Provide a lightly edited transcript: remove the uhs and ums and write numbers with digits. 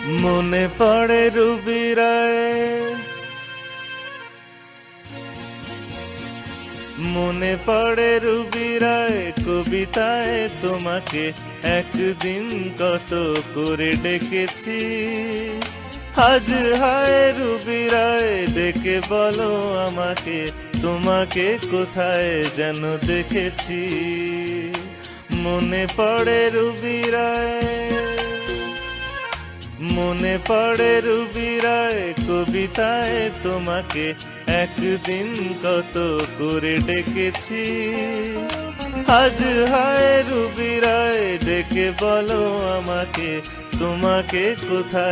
মনে পড়ে রুবি রায়, মনে পড়ে রুবি রায় কবিতায় তোমাকে একদিন কত করে ডেকেছি। আজ হায় রুবি রায় ডেকে বলো আমাকে, তোমাকে কোথায় যেন দেখেছি। মনে পড়ে রুবি রায়, মনে পড়ে রুবি রায় কবিতায় তোমাকে একদিন কত করে ডেকেছি। আজ হায় রুবি রায় ডেকে বলো আমাকে, তোমাকে কোথায়